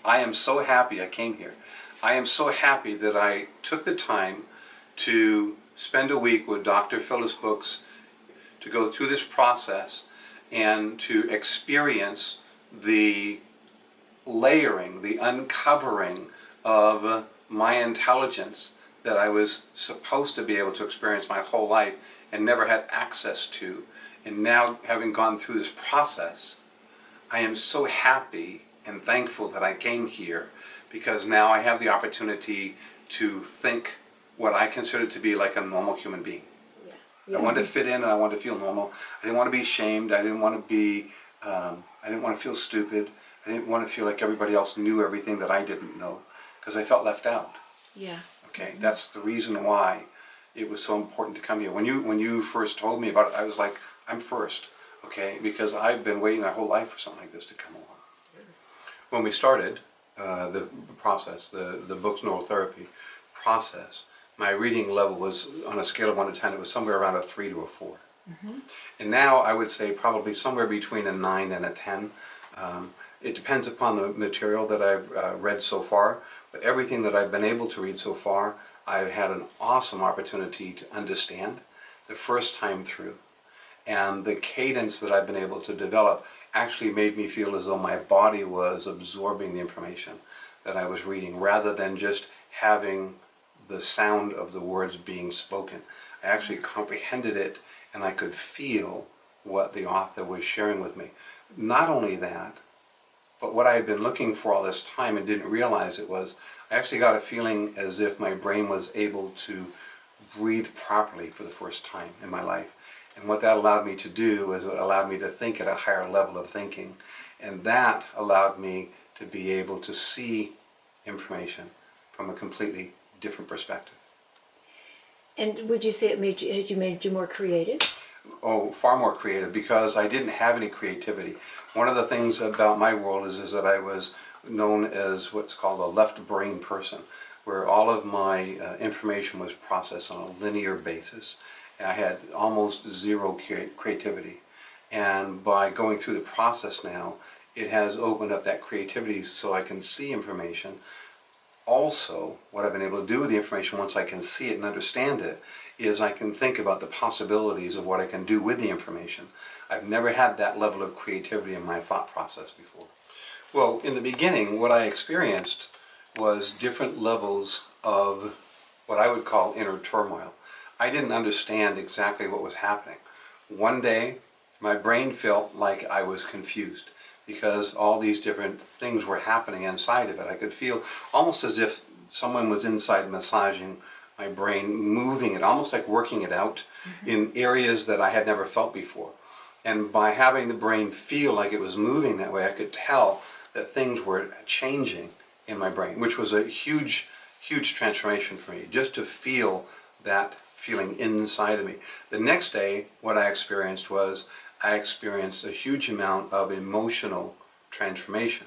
I am so happy I came here. I am so happy that I took the time to spend a week with Dr. Phyllis Books to go through this process and to experience the layering, the uncovering of my intelligence that I was supposed to be able to experience my whole life and never had access to. And now, having gone through this process, I am so happy and thankful that I came here, because now I have the opportunity to think what I consider to be like a normal human being. I wanted to fit in and I wanted to feel normal. I didn't want to be ashamed. I didn't want to be, I didn't want to feel stupid. I didn't want to feel like everybody else knew everything that I didn't know, because I felt left out. Yeah. Okay, that's the reason why it was so important to come here. When you first told me about it, I was like, I'm first, okay, because I've been waiting my whole life for something like this to come along. When we started the process, the Books neurotherapy process, my reading level was, on a scale of 1 to 10, it was somewhere around a 3 to a 4. And now I would say probably somewhere between a 9 and a 10. It depends upon the material that I've read so far, but everything that I've been able to read so far, I've had an awesome opportunity to understand the first time through. And the cadence that I've been able to develop actually made me feel as though my body was absorbing the information that I was reading, rather than just having the sound of the words being spoken. I actually comprehended it, and I could feel what the author was sharing with me. Not only that, but what I had been looking for all this time and didn't realize it was, I actually got a feeling as if my brain was able to breathe properly for the first time in my life. And what that allowed me to do is it allowed me to think at a higher level of thinking. And that allowed me to be able to see information from a completely different perspective. And would you say it made you more creative? Oh, far more creative, because I didn't have any creativity. One of the things about my world is that I was known as what's called a left brain person, where all of my information was processed on a linear basis. And I had almost zero creativity. And by going through the process now, it has opened up that creativity so I can see information. Also, what I've been able to do with the information, once I can see it and understand it, is I can think about the possibilities of what I can do with the information. I've never had that level of creativity in my thought process before. Well, in the beginning, what I experienced was different levels of what I would call inner turmoil. I didn't understand exactly what was happening. One day, my brain felt like I was confused, because all these different things were happening inside of it. I could feel almost as if someone was inside massaging my brain, moving it, almost like working it out in areas that I had never felt before. And by having the brain feel like it was moving that way, I could tell that things were changing in my brain, which was a huge, huge transformation for me, just to feel that feeling inside of me. The next day, what I experienced was, I experienced a huge amount of emotional transformation.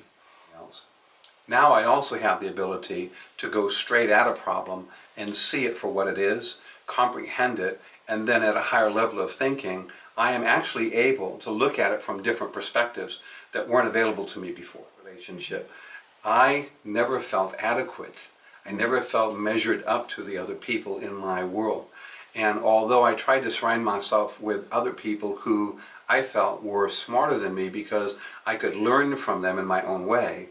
Now I also have the ability to go straight at a problem and see it for what it is, comprehend it, and then at a higher level of thinking, I am actually able to look at it from different perspectives that weren't available to me before. Relationship. I never felt adequate. I never felt measured up to the other people in my world. And although I tried to surround myself with other people who I felt were smarter than me because I could learn from them in my own way,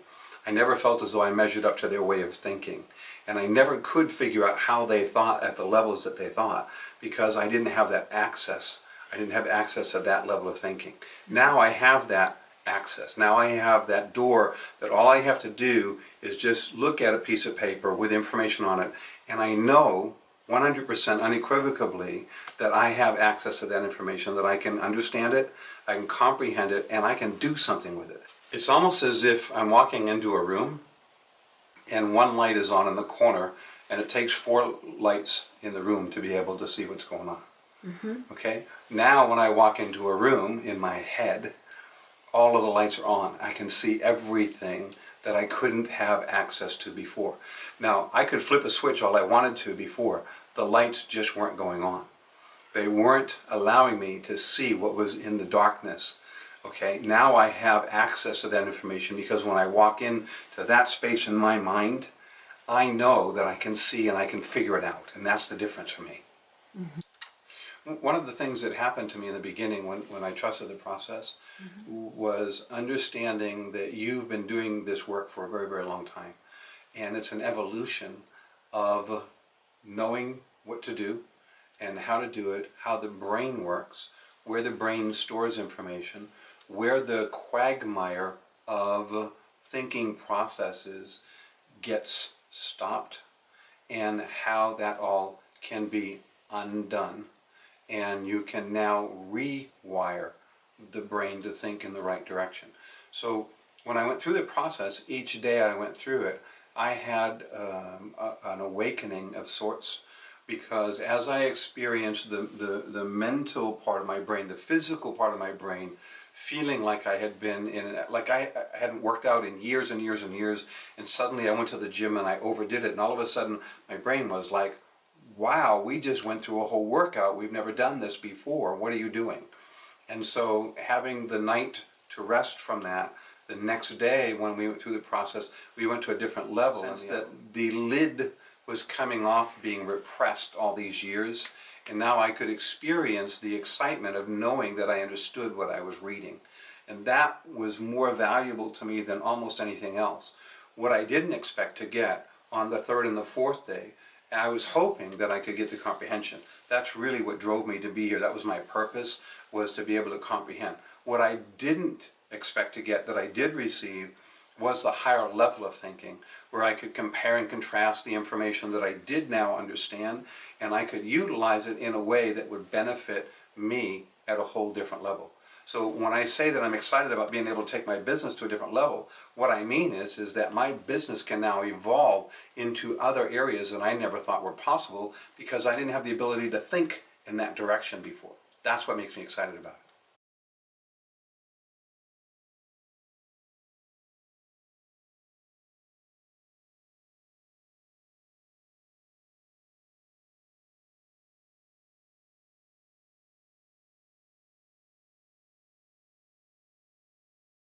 I never felt as though I measured up to their way of thinking. And I never could figure out how they thought at the levels that they thought, because I didn't have that access. I didn't have access to that level of thinking. Now I have that access. Now I have that door that all I have to do is just look at a piece of paper with information on it, and I know 100% unequivocally that I have access to that information, that I can understand it, I can comprehend it, and I can do something with it. It's almost as if I'm walking into a room and one light is on in the corner, and it takes 4 lights in the room to be able to see what's going on. Okay? Now when I walk into a room in my head, all of the lights are on. I can see everything that I couldn't have access to before. Now, I could flip a switch all I wanted to before. The lights just weren't going on. They weren't allowing me to see what was in the darkness Okay, now I have access to that information because when I walk into that space in my mind, I know that I can see and I can figure it out, and that's the difference for me. One of the things that happened to me in the beginning when I trusted the process was understanding that you've been doing this work for a very, very long time. And it's an evolution of knowing what to do and how to do it, how the brain works, where the brain stores information, where the quagmire of thinking processes gets stopped, and how that all can be undone. And you can now rewire the brain to think in the right direction. So when I went through the process, each day I went through it, I had an awakening of sorts, because as I experienced the mental part of my brain, the physical part of my brain, feeling like I had been like I hadn't worked out in years and years and years, and suddenly I went to the gym and I overdid it, and all of a sudden my brain was like, wow, we just went through a whole workout. We've never done this before. What are you doing? And so having the night to rest from that, the next day when we went through the process, we went to a different level. Since that the lid was coming off being repressed all these years, and now I could experience the excitement of knowing that I understood what I was reading. And that was more valuable to me than almost anything else. What I didn't expect to get on the third and the fourth day, I was hoping that I could get the comprehension. That's really what drove me to be here. That was my purpose, was to be able to comprehend. What I didn't expect to get, that I did receive, was the higher level of thinking, where I could compare and contrast the information that I did now understand, and I could utilize it in a way that would benefit me at a whole different level. So when I say that I'm excited about being able to take my business to a different level, what I mean is that my business can now evolve into other areas that I never thought were possible, because I didn't have the ability to think in that direction before. That's what makes me excited about it.